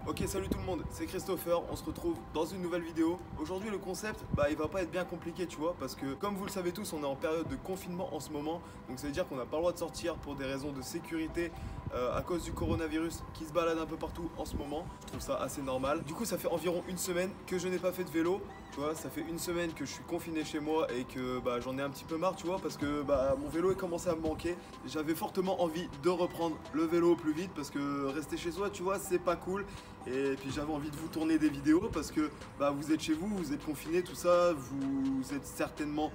Ok, salut tout le monde, c'est Christopher, on se retrouve dans une nouvelle vidéo. Aujourd'hui le concept, il va pas être bien compliqué tu vois, parce que comme vous le savez tous, on est en période de confinement en ce moment. Donc ça veut dire qu'on n'a pas le droit de sortir pour des raisons de sécurité à cause du coronavirus qui se balade un peu partout en ce moment. Je trouve ça assez normal. Du coup ça fait environ une semaine que je n'ai pas fait de vélo. Tu vois, ça fait une semaine que je suis confiné chez moi et que j'en ai un petit peu marre, tu vois, parce que mon vélo est commencé à me manquer. J'avais fortement envie de reprendre le vélo au plus vite parce que rester chez soi, tu vois, c'est pas cool. Et puis j'avais envie de vous tourner des vidéos parce que vous êtes chez vous, vous êtes confinés, tout ça, vous êtes certainement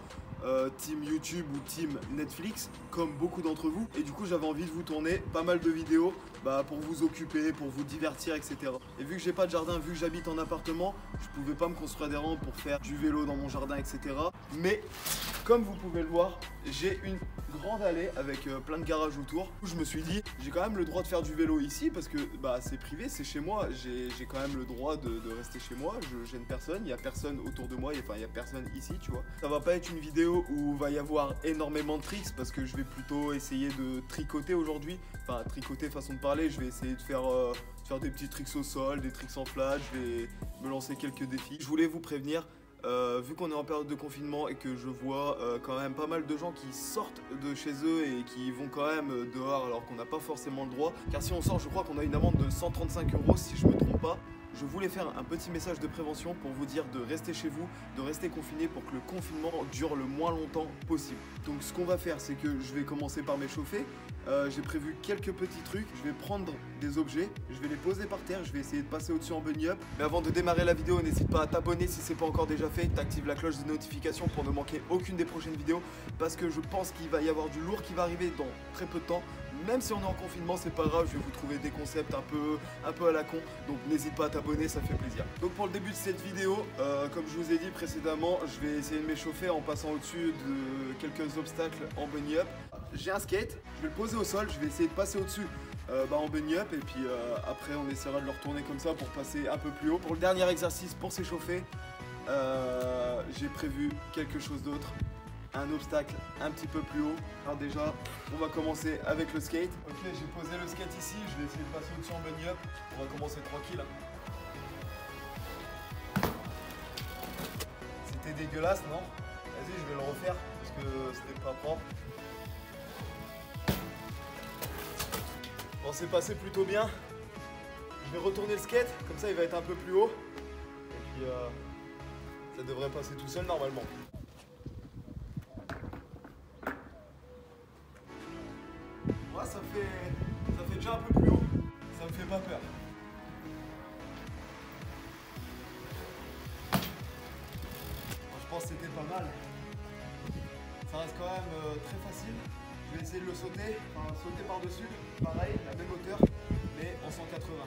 team YouTube ou team Netflix, comme beaucoup d'entre vous. Et du coup j'avais envie de vous tourner pas mal de vidéos pour vous occuper, pour vous divertir, etc. Et vu que j'ai pas de jardin, vu que j'habite en appartement, je pouvais pas me construire des rampes pour faire du vélo dans mon jardin, etc. Mais comme vous pouvez le voir, j'ai une grande allée avec plein de garages autour. Je me suis dit, j'ai quand même le droit de faire du vélo ici parce que c'est privé, c'est chez moi. J'ai quand même le droit de rester chez moi. Je gêne personne, il n'y a personne autour de moi, il n'y a personne ici, tu vois. Ça va pas être une vidéo où il va y avoir énormément de tricks parce que je vais plutôt essayer de tricoter aujourd'hui. Enfin, tricoter façon de parler, je vais essayer de faire des petits tricks au sol, des tricks en flat, je vais me lancer quelques défis. Je voulais vous prévenir. Vu qu'on est en période de confinement et que je vois quand même pas mal de gens qui sortent de chez eux et qui vont quand même dehors alors qu'on n'a pas forcément le droit. Car si on sort, je crois qu'on a une amende de 135 € si je me trompe pas. Je voulais faire un petit message de prévention pour vous dire de rester chez vous, de rester confiné pour que le confinement dure le moins longtemps possible. Donc ce qu'on va faire, c'est que je vais commencer par m'échauffer. J'ai prévu quelques petits trucs. Je vais prendre des objets, je vais les poser par terre, je vais essayer de passer au-dessus en bunny up. Mais avant de démarrer la vidéo, n'hésite pas à t'abonner si c'est pas encore déjà fait. T'actives la cloche de notification pour ne manquer aucune des prochaines vidéos. Parce que je pense qu'il va y avoir du lourd qui va arriver dans très peu de temps. Même si on est en confinement, c'est pas grave, je vais vous trouver des concepts un peu à la con. Donc n'hésite pas à t'abonner, ça fait plaisir. Donc pour le début de cette vidéo, comme je vous ai dit précédemment, je vais essayer de m'échauffer en passant au-dessus de quelques obstacles en bunny up. J'ai un skate, je vais le poser au sol, je vais essayer de passer au-dessus en bunny up et puis après on essaiera de le retourner comme ça pour passer un peu plus haut. Pour le dernier exercice, pour s'échauffer, j'ai prévu quelque chose d'autre. Un obstacle un petit peu plus haut. Alors déjà, on va commencer avec le skate. Ok, j'ai posé le skate ici, je vais essayer de passer au-dessus en bunny up. On va commencer tranquille. C'était dégueulasse, non? Vas-y, je vais le refaire parce que c'était pas propre. Bon, c'est passé plutôt bien. Je vais retourner le skate, comme ça il va être un peu plus haut. Et puis ça devrait passer tout seul normalement. Ouais, ça fait déjà un peu plus haut. Ça me fait pas peur. Bon, je pense que c'était pas mal. Ça reste quand même très facile. Je vais essayer de le sauter, enfin sauter par-dessus. Pareil, la même hauteur, mais en 180.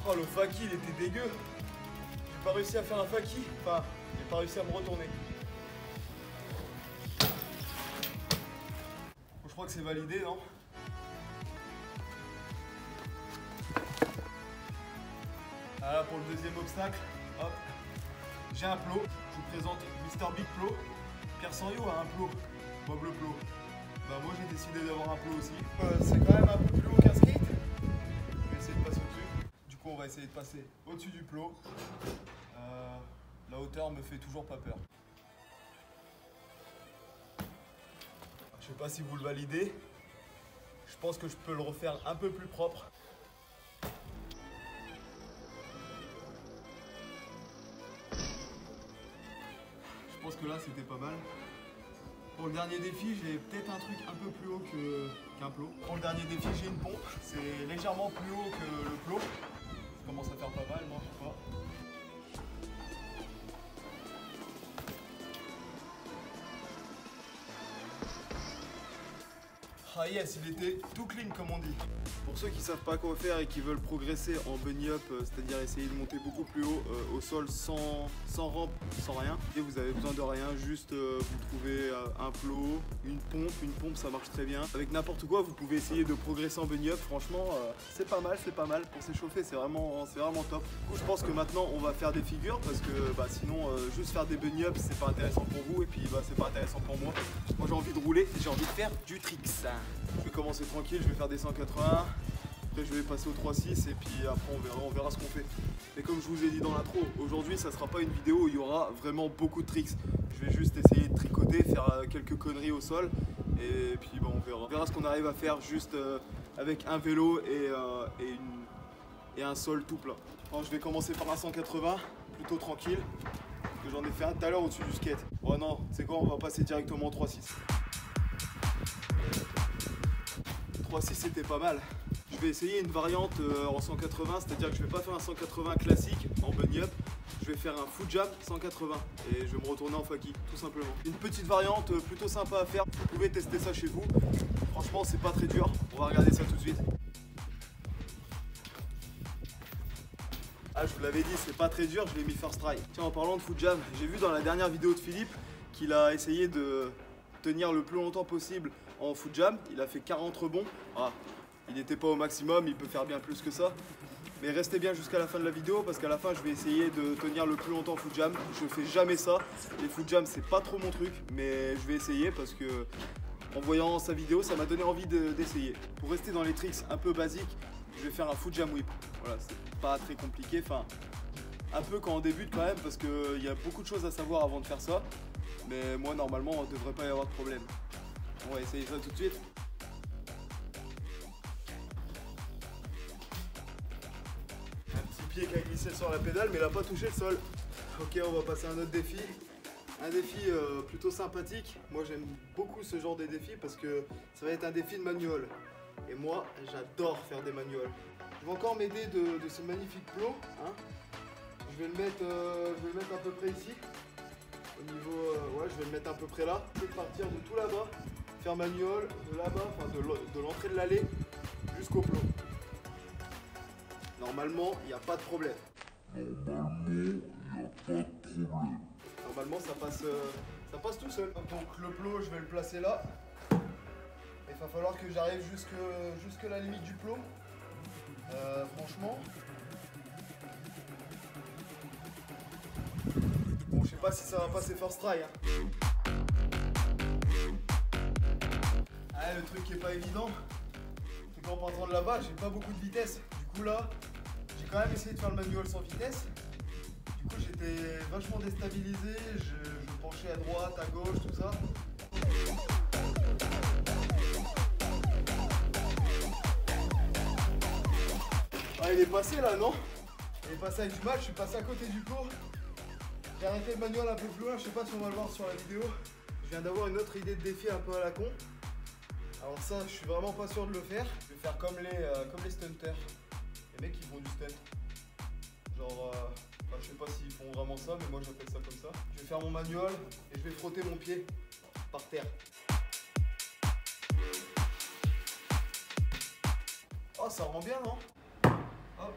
Oh, le faki, il était dégueu. J'ai pas réussi à faire un faki. Enfin, j'ai pas réussi à me retourner. Bon, je crois que c'est validé, non? Voilà pour le deuxième obstacle. Hop. J'ai un plot. Je vous présente Mr Big Plot. Pierre Sanyo a un plot. Bob le plot. Moi j'ai décidé d'avoir un plot aussi. C'est quand même un peu plus haut qu'un skate. Je vais essayer de passer au-dessus. Du coup on va essayer de passer au-dessus du plot. La hauteur me fait toujours pas peur. Je sais pas si vous le validez. Je pense que je peux le refaire un peu plus propre. Je pense que là c'était pas mal. Pour le dernier défi, j'ai peut-être un truc un peu plus haut qu'un plot. Pour le dernier défi, j'ai une pompe. C'est légèrement plus haut que le plot. Ça commence à faire pas mal, non, je sais pas. Ah yes, il était tout clean comme on dit. Pour ceux qui savent pas quoi faire et qui veulent progresser en bunny up, c'est-à-dire essayer de monter beaucoup plus haut au sol sans rampe, sans rien, et vous avez besoin de rien, juste vous trouvez un plot, une pompe ça marche très bien. Avec n'importe quoi vous pouvez essayer de progresser en bunny up, franchement c'est pas mal pour s'échauffer, c'est vraiment top. Du coup je pense que maintenant on va faire des figures parce que sinon juste faire des bunny up c'est pas intéressant pour vous et puis c'est pas intéressant pour moi. Moi j'ai envie de rouler, j'ai envie de faire du tricks. Je vais commencer tranquille, je vais faire des 180, après je vais passer au 3.6 et puis après on verra ce qu'on fait. Mais comme je vous ai dit dans l'intro, aujourd'hui ça sera pas une vidéo où il y aura vraiment beaucoup de tricks. Je vais juste essayer de tricoter, faire quelques conneries au sol et puis on verra ce qu'on arrive à faire juste avec un vélo et un sol tout plat. Alors, je vais commencer par un 180, plutôt tranquille, parce que j'en ai fait un tout à l'heure au-dessus du skate. Oh non, c'est quoi, on va passer directement au 3.6. 3.6 c'était pas mal. Je vais essayer une variante en 180, c'est-à-dire que je vais pas faire un 180 classique en bunny up, je vais faire un foot jam 180 et je vais me retourner en faki, tout simplement. Une petite variante plutôt sympa à faire, vous pouvez tester ça chez vous. Franchement c'est pas très dur, on va regarder ça tout de suite. Ah je vous l'avais dit, c'est pas très dur, je l'ai mis first try. Tiens, en parlant de foot jam, j'ai vu dans la dernière vidéo de Philippe qu'il a essayé de tenir le plus longtemps possible en foot jam, il a fait 40 rebonds. Ah, il n'était pas au maximum, il peut faire bien plus que ça. Mais restez bien jusqu'à la fin de la vidéo parce qu'à la fin je vais essayer de tenir le plus longtemps en foot jam. Je fais jamais ça, les foot jam c'est pas trop mon truc, mais je vais essayer parce que en voyant sa vidéo ça m'a donné envie d'essayer. Pour rester dans les tricks un peu basiques, je vais faire un foot jam whip. Voilà, c'est pas très compliqué, enfin un peu quand on débute quand même parce qu'il y a beaucoup de choses à savoir avant de faire ça. Mais moi normalement il ne devrait pas y avoir de problème. On va essayer ça tout de suite. Un petit pied qui a glissé sur la pédale mais il n'a pas touché le sol. Ok, on va passer à un autre défi. Un défi plutôt sympathique. Moi j'aime beaucoup ce genre de défi parce que ça va être un défi de manual. Et moi j'adore faire des manuals. Je vais encore m'aider de ce magnifique plot. Hein. Je vais le mettre à peu près ici. Au niveau, ouais, je vais le mettre à peu près là. Je vais partir de tout là-bas, faire manual, de là-bas, enfin de l'entrée de l'allée jusqu'au plot. Normalement, il n'y a pas de problème. Normalement, ça passe tout seul. Donc le plot, je vais le placer là. Il va falloir que j'arrive jusque la limite du plot. Franchement. Bon, je sais pas si ça va passer first try. Hein. Ah, le truc qui est pas évident, c'est qu'en partant de là-bas, j'ai pas beaucoup de vitesse. Du coup là, j'ai quand même essayé de faire le manual sans vitesse. Du coup, j'étais vachement déstabilisé. Je penchais à droite, à gauche, tout ça. Ah, il est passé là, non? Il est passé avec du mal, je suis passé à côté du plot. J'ai arrêté le manual un peu plus loin, je sais pas si on va le voir sur la vidéo. Je viens d'avoir une autre idée de défi un peu à la con. Alors ça, je suis vraiment pas sûr de le faire. Je vais faire comme les stunters. Les mecs qui font du stunt. Genre, je sais pas s'ils font vraiment ça, mais moi j'appelle ça comme ça. Je vais faire mon manual et je vais frotter mon pied par terre. Oh, ça rend bien, non? Hop,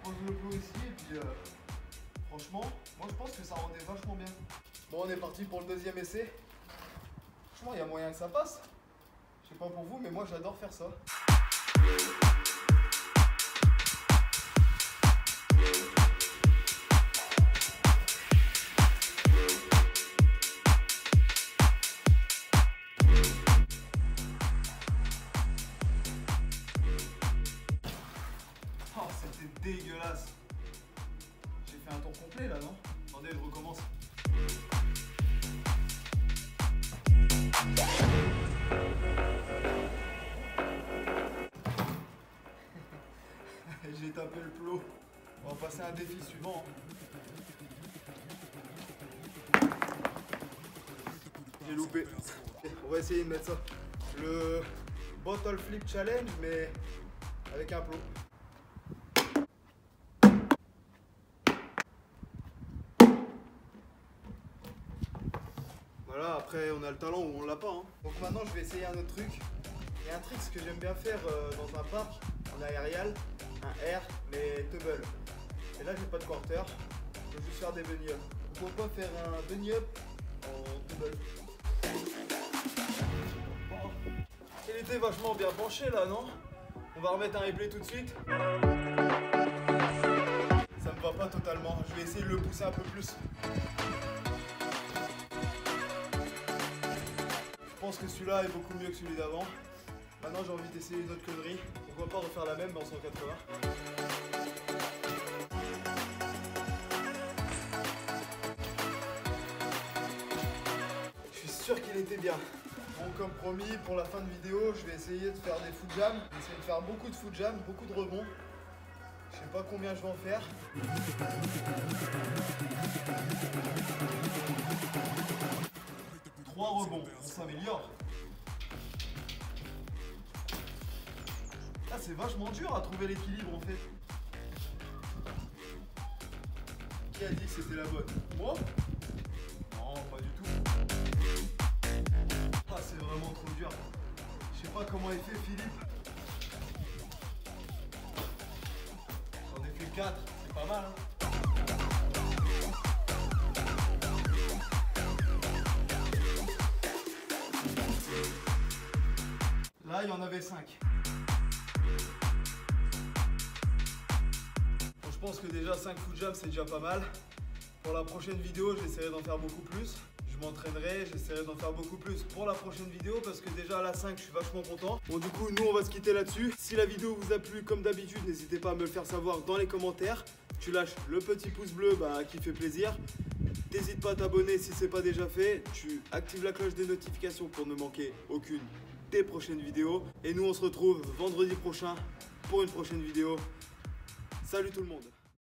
pose le plot ici et puis franchement, moi je pense que ça rendait vachement bien. Bon, on est parti pour le deuxième essai. Franchement, il y a moyen que ça passe. Je sais pas pour vous, mais moi j'adore faire ça. Oh, c'était dégueulasse. J'ai fait un tour complet là, non? Attendez, je recommence. J'ai tapé le plot. On va passer à un défi suivant. J'ai loupé. On va essayer de mettre ça. Le bottle flip challenge, mais avec un plot. Voilà, après on a le talent ou on l'a pas. Hein. Donc maintenant je vais essayer un autre truc. Il y a un trick que j'aime bien faire dans un parc en aérial, un air mais double. Et là j'ai pas de quarter, je vais juste faire des bunny up. Pourquoi pas faire un bunny up en double. Oh. Il était vachement bien penché là, non? On va remettre un replay tout de suite. Ça me va pas totalement, je vais essayer de le pousser un peu plus. Je pense que celui-là est beaucoup mieux que celui d'avant. Maintenant j'ai envie d'essayer une autre connerie. Pourquoi pas refaire la même mais en 180. Je suis sûr qu'il était bien. Bon, comme promis, pour la fin de vidéo, je vais essayer de faire des foot jams. Je vais essayer de faire beaucoup de foot jams, beaucoup de rebonds. Je sais pas combien je vais en faire. 3 rebonds, on s'améliore. Ah, c'est vachement dur à trouver l'équilibre en fait. Qui a dit que c'était la bonne? Moi? Non, pas du tout. Ah, c'est vraiment trop dur. Je sais pas comment il fait Philippe. J'en ai fait 4, c'est pas mal hein. Là, il y en avait 5. Bon, je pense que déjà 5 foot jams, c'est déjà pas mal. Pour la prochaine vidéo, j'essaierai d'en faire beaucoup plus. Je m'entraînerai, j'essaierai d'en faire beaucoup plus pour la prochaine vidéo parce que déjà à la 5, je suis vachement content. Bon, du coup, nous, on va se quitter là-dessus. Si la vidéo vous a plu, comme d'habitude, n'hésitez pas à me le faire savoir dans les commentaires. Tu lâches le petit pouce bleu qui fait plaisir. N'hésite pas à t'abonner si ce n'est pas déjà fait. Tu actives la cloche des notifications pour ne manquer aucune des prochaines vidéos. Et nous, on se retrouve vendredi prochain pour une prochaine vidéo. Salut tout le monde!